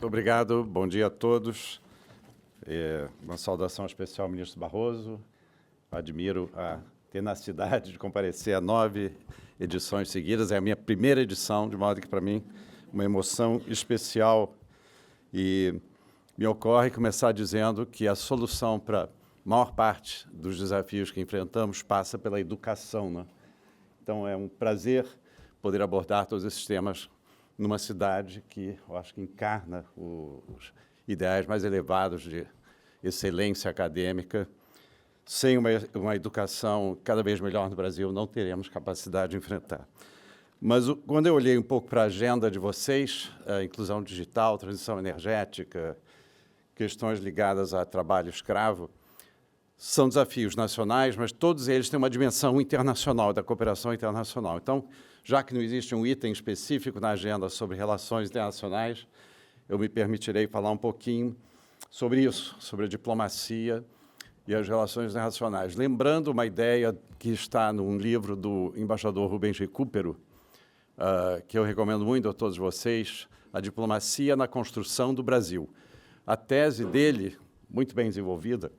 Muito obrigado, bom dia a todos. Uma saudação especial ao ministro Barroso. Admiro a tenacidade de comparecer a 9 edições seguidas. É a minha primeira edição, de modo que, para mim, uma emoção especial. E me ocorre começar dizendo que a solução para a maior parte dos desafios que enfrentamos passa pela educação, né? Então, é um prazer poder abordar todos esses temas numa cidade que eu acho que encarna os ideais mais elevados de excelência acadêmica. Sem uma educação cada vez melhor no Brasil, não teremos capacidade de enfrentar. Mas quando eu olhei um pouco para a agenda de vocês, a inclusão digital, transição energética, questões ligadas a trabalho escravo, são desafios nacionais, mas todos eles têm uma dimensão internacional, da cooperação internacional. Então, já que não existe um item específico na agenda sobre relações internacionais, eu me permitirei falar um pouquinho sobre isso, sobre a diplomacia e as relações internacionais. Lembrando uma ideia que está num livro do embaixador Rubens Recupero, que eu recomendo muito a todos vocês, A Diplomacia na Construção do Brasil. A tese dele, muito bem desenvolvida,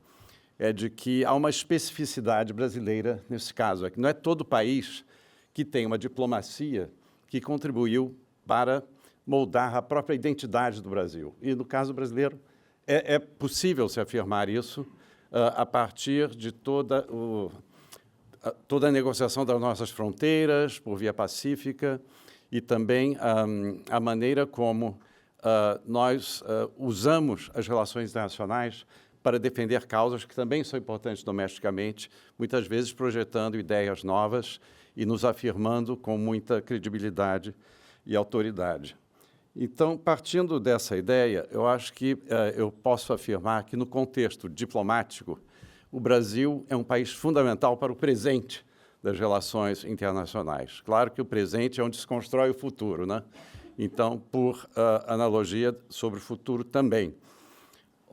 é de que há uma especificidade brasileira nesse caso, é que não é todo país que tem uma diplomacia que contribuiu para moldar a própria identidade do Brasil. E, no caso brasileiro, é possível se afirmar isso a partir de toda a negociação das nossas fronteiras por via pacífica e também a maneira como nós usamos as relações internacionais para defender causas que também são importantes domesticamente, muitas vezes projetando ideias novas e nos afirmando com muita credibilidade e autoridade. Então, partindo dessa ideia, eu acho que eu posso afirmar que, no contexto diplomático, o Brasil é um país fundamental para o presente das relações internacionais. Claro que o presente é onde se constrói o futuro, né? Então, por analogia, sobre o futuro também.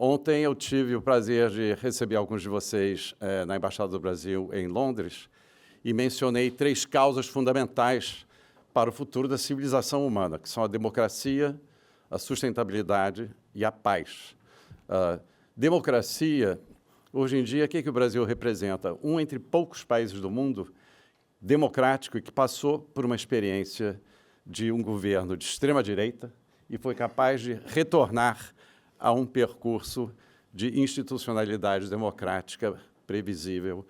Ontem eu tive o prazer de receber alguns de vocês na Embaixada do Brasil em Londres e mencionei 3 causas fundamentais para o futuro da civilização humana, que são a democracia, a sustentabilidade e a paz. Democracia, hoje em dia, o que o Brasil representa? Um entre poucos países do mundo democrático e que passou por uma experiência de um governo de extrema-direita e foi capaz de retornar a um percurso de institucionalidade democrática previsível,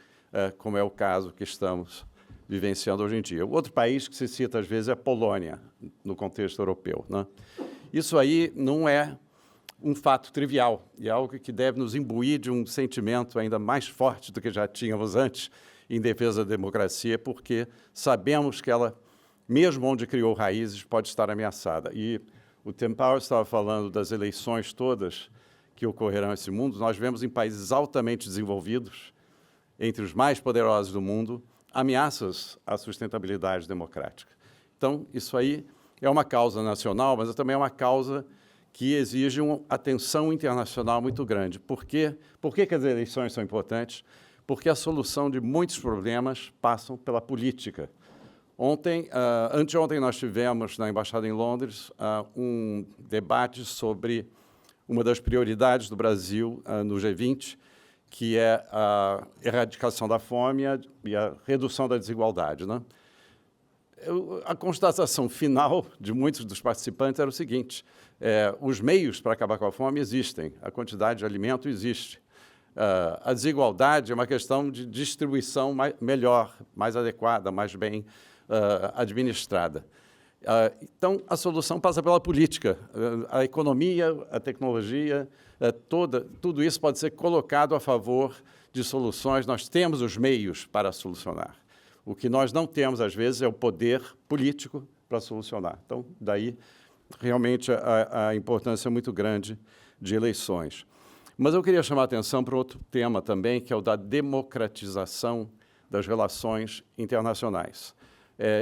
como é o caso que estamos vivenciando hoje em dia. O outro país que se cita, às vezes, é a Polônia, no contexto europeu, né? Isso aí não é um fato trivial, e é algo que deve nos imbuir de um sentimento ainda mais forte do que já tínhamos antes em defesa da democracia, porque sabemos que ela, mesmo onde criou raízes, pode estar ameaçada. E o Tim Powers estava falando das eleições todas que ocorrerão nesse mundo. Nós vemos em países altamente desenvolvidos, entre os mais poderosos do mundo, ameaças à sustentabilidade democrática. Então, isso aí é uma causa nacional, mas também é uma causa que exige uma atenção internacional muito grande. Por quê? Por que as eleições são importantes? Porque a solução de muitos problemas passam pela política. Anteontem nós tivemos na Embaixada em Londres um debate sobre uma das prioridades do Brasil no G20, que é a erradicação da fome e a redução da desigualdade, né? A constatação final de muitos dos participantes era o seguinte: os meios para acabar com a fome existem, a quantidade de alimento existe. A desigualdade é uma questão de distribuição melhor, mais adequada, mais bem administrada. Então, a solução passa pela política. A economia, a tecnologia, tudo isso pode ser colocado a favor de soluções. Nós temos os meios para solucionar. O que nós não temos, às vezes, é o poder político para solucionar. Então, daí, realmente, a importância muito grande de eleições. Mas eu queria chamar a atenção para outro tema também, que é o da democratização das relações internacionais.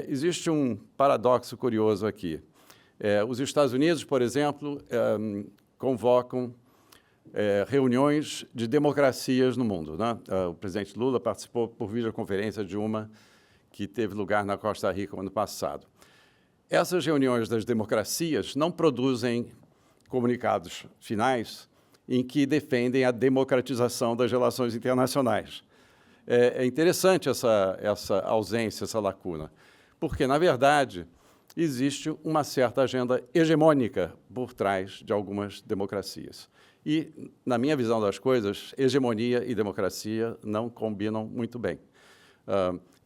Existe um paradoxo curioso aqui. Os Estados Unidos, por exemplo, convocam reuniões de democracias no mundo, né? O presidente Lula participou por videoconferência de uma que teve lugar na Costa Rica no ano passado. Essas reuniões das democracias não produzem comunicados finais em que defendem a democratização das relações internacionais. É interessante essa ausência, essa lacuna, porque, na verdade, existe uma certa agenda hegemônica por trás de algumas democracias. E, na minha visão das coisas, hegemonia e democracia não combinam muito bem.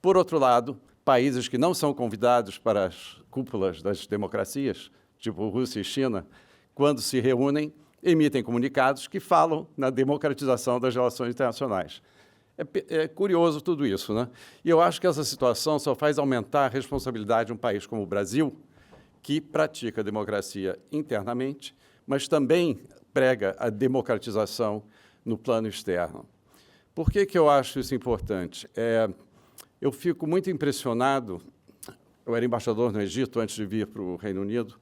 Por outro lado, países que não são convidados para as cúpulas das democracias, tipo Rússia e China, quando se reúnem, emitem comunicados que falam na democratização das relações internacionais. É curioso tudo isso, né? E eu acho que essa situação só faz aumentar a responsabilidade de um país como o Brasil, que pratica a democracia internamente, mas também prega a democratização no plano externo. Por que eu acho isso importante? Eu fico muito impressionado. Eu era embaixador no Egito antes de vir para o Reino Unido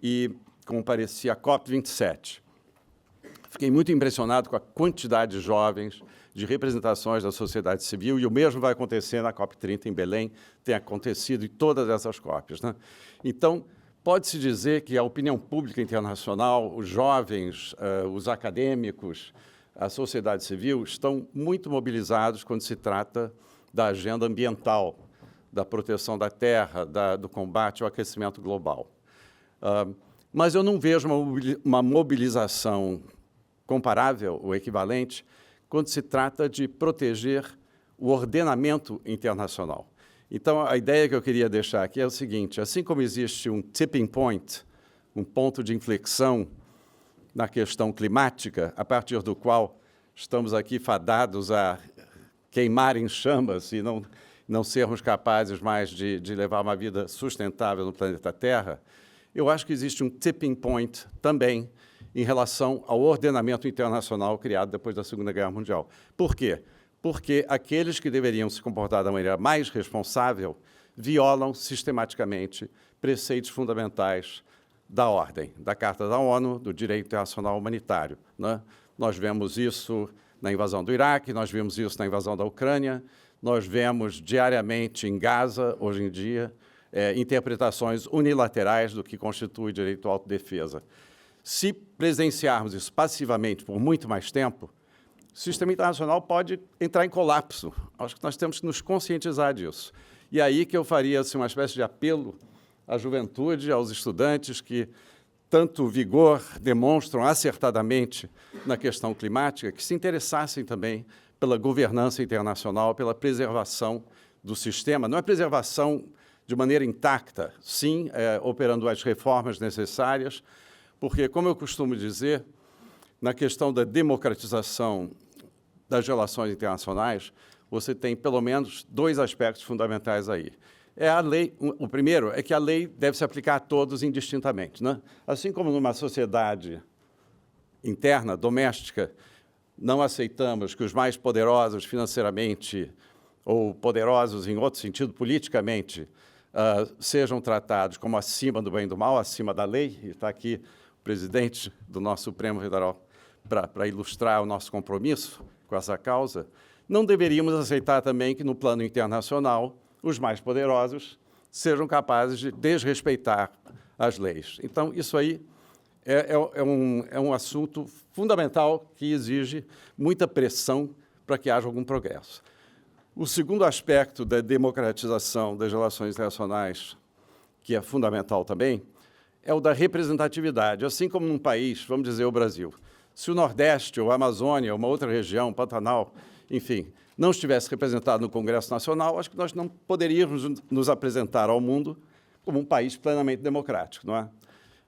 e compareci à COP27. Fiquei muito impressionado com a quantidade de jovens, de representações da sociedade civil, e o mesmo vai acontecer na COP30 em Belém, tem acontecido em todas essas COPs, né? Então, pode-se dizer que a opinião pública internacional, os jovens, os acadêmicos, a sociedade civil estão muito mobilizados quando se trata da agenda ambiental, da proteção da terra, do combate ao aquecimento global. Mas eu não vejo uma mobilização comparável ou equivalente quando se trata de proteger o ordenamento internacional. Então, a ideia que eu queria deixar aqui é o seguinte: assim como existe um tipping point, um ponto de inflexão na questão climática, a partir do qual estamos aqui fadados a queimar em chamas e não sermos capazes mais de levar uma vida sustentável no planeta Terra, eu acho que existe um tipping point também em relação ao ordenamento internacional criado depois da Segunda Guerra Mundial. Por quê? Porque aqueles que deveriam se comportar da maneira mais responsável violam sistematicamente preceitos fundamentais da ordem, da Carta da ONU, do direito internacional humanitário, né? Nós vemos isso na invasão do Iraque, nós vimos isso na invasão da Ucrânia, nós vemos diariamente em Gaza, hoje em dia, interpretações unilaterais do que constitui direito à autodefesa. Se presenciarmos isso passivamente por muito mais tempo, o sistema internacional pode entrar em colapso. Acho que nós temos que nos conscientizar disso. E aí que eu faria assim, uma espécie de apelo à juventude, aos estudantes que tanto vigor demonstram acertadamente na questão climática, que se interessassem também pela governança internacional, pela preservação do sistema. Não é preservação de maneira intacta, sim, operando as reformas necessárias, porque, como eu costumo dizer, na questão da democratização das relações internacionais, você tem, pelo menos, dois aspectos fundamentais aí. A lei, o primeiro é que a lei deve se aplicar a todos indistintamente, né? Assim como numa sociedade interna, doméstica, não aceitamos que os mais poderosos financeiramente ou poderosos, em outro sentido, politicamente, sejam tratados como acima do bem e do mal, acima da lei, e está aqui o presidente do nosso Supremo Federal para ilustrar o nosso compromisso com essa causa, não deveríamos aceitar também que, no plano internacional, os mais poderosos sejam capazes de desrespeitar as leis. Então, isso aí é um assunto fundamental que exige muita pressão para que haja algum progresso. O segundo aspecto da democratização das relações internacionais, que é fundamental também, é o da representatividade. Assim como num país, vamos dizer o Brasil, se o Nordeste ou a Amazônia, ou uma outra região, Pantanal, enfim, não estivesse representado no Congresso Nacional, acho que nós não poderíamos nos apresentar ao mundo como um país plenamente democrático, não é?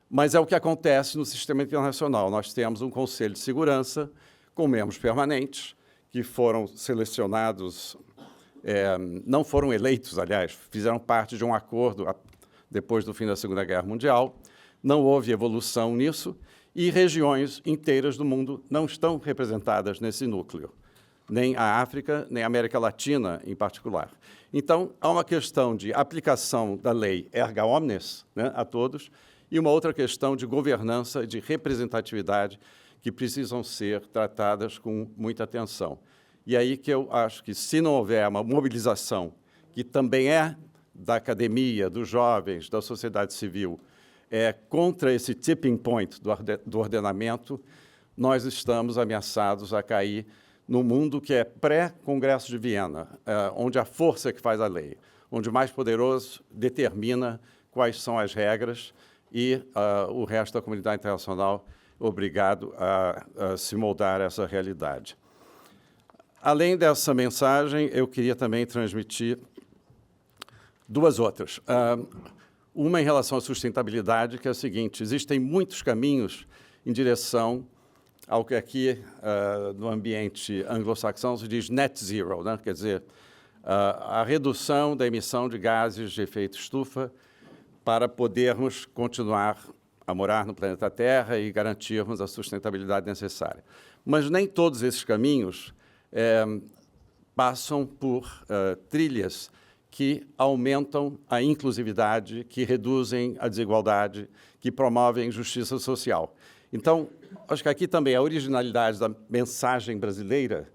Mas é o que acontece no sistema internacional. Nós temos um Conselho de Segurança com membros permanentes que foram selecionados, não foram eleitos, aliás, fizeram parte de um acordo depois do fim da Segunda Guerra Mundial. Não houve evolução nisso e regiões inteiras do mundo não estão representadas nesse núcleo, nem a África, nem a América Latina, em particular. Então, há uma questão de aplicação da lei erga omnes, né, a todos, e uma outra questão de governança e de representatividade que precisam ser tratadas com muita atenção. E aí que eu acho que, se não houver uma mobilização, que também é da academia, dos jovens, da sociedade civil, contra esse tipping point do ordenamento, nós estamos ameaçados a cair no mundo que é pré-Congresso de Viena, onde a força é que faz a lei, onde o mais poderoso determina quais são as regras e o resto da comunidade internacional é obrigado a se moldar a essa realidade. Além dessa mensagem, eu queria também transmitir duas outras. Uma em relação à sustentabilidade, que é a seguinte: existem muitos caminhos em direção ao que aqui, no ambiente anglo-saxão, se diz net zero, né? Quer dizer, a redução da emissão de gases de efeito estufa para podermos continuar a morar no planeta Terra e garantirmos a sustentabilidade necessária. Mas nem todos esses caminhos passam por trilhas que aumentam a inclusividade, que reduzem a desigualdade, que promovem justiça social. Então, acho que aqui também a originalidade da mensagem brasileira.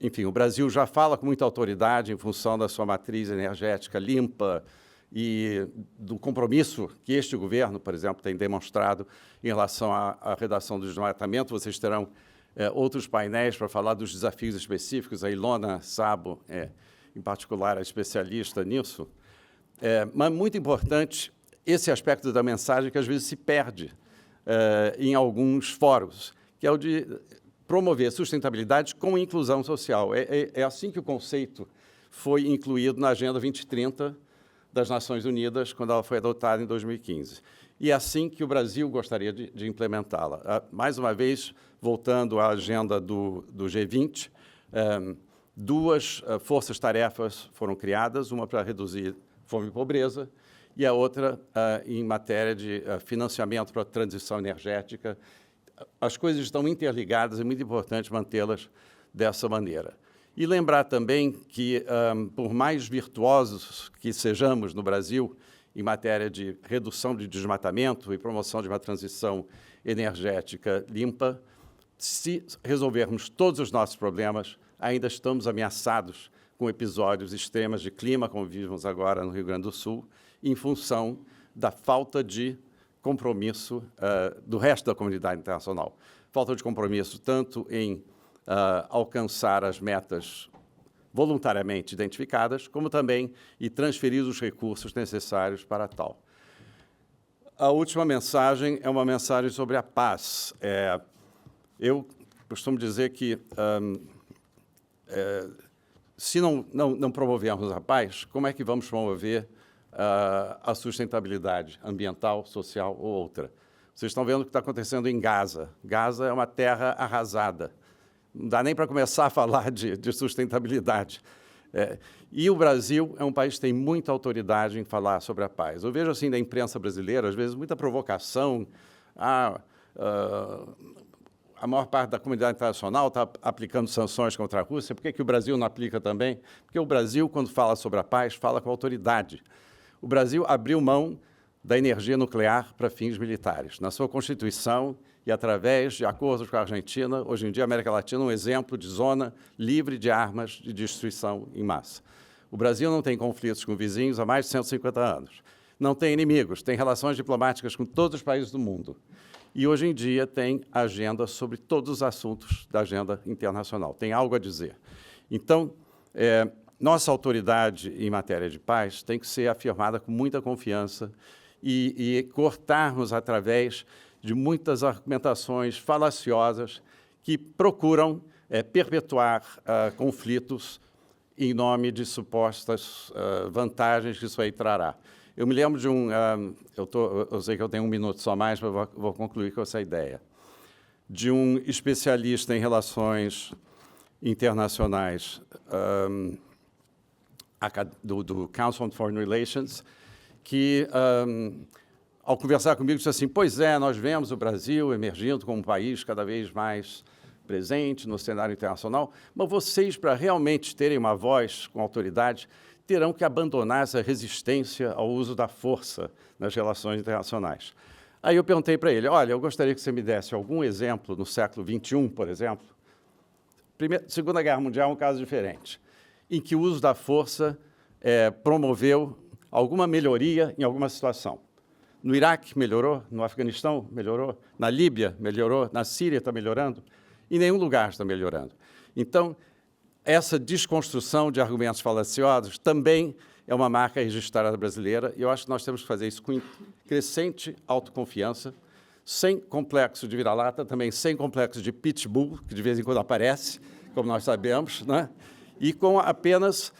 Enfim, o Brasil já fala com muita autoridade em função da sua matriz energética limpa e do compromisso que este governo, por exemplo, tem demonstrado em relação à redação do desmatamento. Vocês terão outros painéis para falar dos desafios específicos. A Ilona Szabo, em particular, é especialista nisso. Mas muito importante esse aspecto da mensagem que às vezes se perde em alguns fóruns, que é o de promover sustentabilidade com inclusão social. É assim que o conceito foi incluído na Agenda 2030 das Nações Unidas, quando ela foi adotada em 2015. E é assim que o Brasil gostaria de implementá-la. Mais uma vez, voltando à agenda do G20, duas forças-tarefas foram criadas, uma para reduzir fome e pobreza, e a outra em matéria de financiamento para a transição energética. As coisas estão interligadas, é muito importante mantê-las dessa maneira. E lembrar também que, por mais virtuosos que sejamos no Brasil em matéria de redução de desmatamento e promoção de uma transição energética limpa, se resolvermos todos os nossos problemas, ainda estamos ameaçados com episódios extremos de clima, como vivemos agora no Rio Grande do Sul, em função da falta de compromisso do resto da comunidade internacional. Falta de compromisso tanto em alcançar as metas voluntariamente identificadas, como também em transferir os recursos necessários para tal. A última mensagem é uma mensagem sobre a paz. Eu costumo dizer que se não promovermos a paz, como é que vamos promover a sustentabilidade ambiental, social ou outra? Vocês estão vendo o que está acontecendo em Gaza. Gaza é uma terra arrasada. Não dá nem para começar a falar de sustentabilidade. E o Brasil é um país que tem muita autoridade em falar sobre a paz. Eu vejo, assim, da imprensa brasileira, às vezes, muita provocação. A maior parte da comunidade internacional está aplicando sanções contra a Rússia. Por que o Brasil não aplica também? Porque o Brasil, quando fala sobre a paz, fala com autoridade. O Brasil abriu mão da energia nuclear para fins militares. Na sua Constituição e através de acordos com a Argentina, hoje em dia a América Latina é um exemplo de zona livre de armas de destruição em massa. O Brasil não tem conflitos com vizinhos há mais de 150 anos. Não tem inimigos, tem relações diplomáticas com todos os países do mundo. E hoje em dia tem agenda sobre todos os assuntos da agenda internacional. Tem algo a dizer. Então, nossa autoridade em matéria de paz tem que ser afirmada com muita confiança e cortarmos através de muitas argumentações falaciosas que procuram perpetuar conflitos em nome de supostas vantagens que isso aí trará. Eu me lembro de eu sei que eu tenho 1 minuto só mais, mas vou concluir com essa ideia, de um especialista em relações internacionais do Council on Foreign Relations, que, ao conversar comigo, disse assim: pois é, nós vemos o Brasil emergindo como um país cada vez mais presente no cenário internacional, mas vocês, para realmente terem uma voz com autoridade, terão que abandonar essa resistência ao uso da força nas relações internacionais. Aí eu perguntei para ele: olha, eu gostaria que você me desse algum exemplo no século XXI, por exemplo. Segunda Guerra Mundial é um caso diferente, em que o uso da força promoveu alguma melhoria em alguma situação. No Iraque, melhorou. No Afeganistão, melhorou. Na Líbia, melhorou. Na Síria, está melhorando. Em nenhum lugar está melhorando. Então, essa desconstrução de argumentos falaciosos também é uma marca registrada brasileira, e eu acho que nós temos que fazer isso com crescente autoconfiança, sem complexo de vira-lata, também sem complexo de pitbull, que de vez em quando aparece, como nós sabemos, né? E com apenas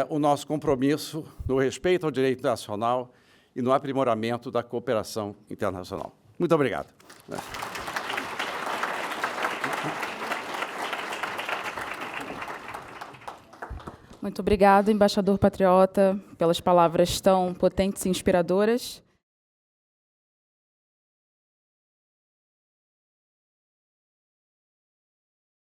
o nosso compromisso no respeito ao direito internacional e no aprimoramento da cooperação internacional. Muito obrigado. Muito obrigado, embaixador patriota, pelas palavras tão potentes e inspiradoras.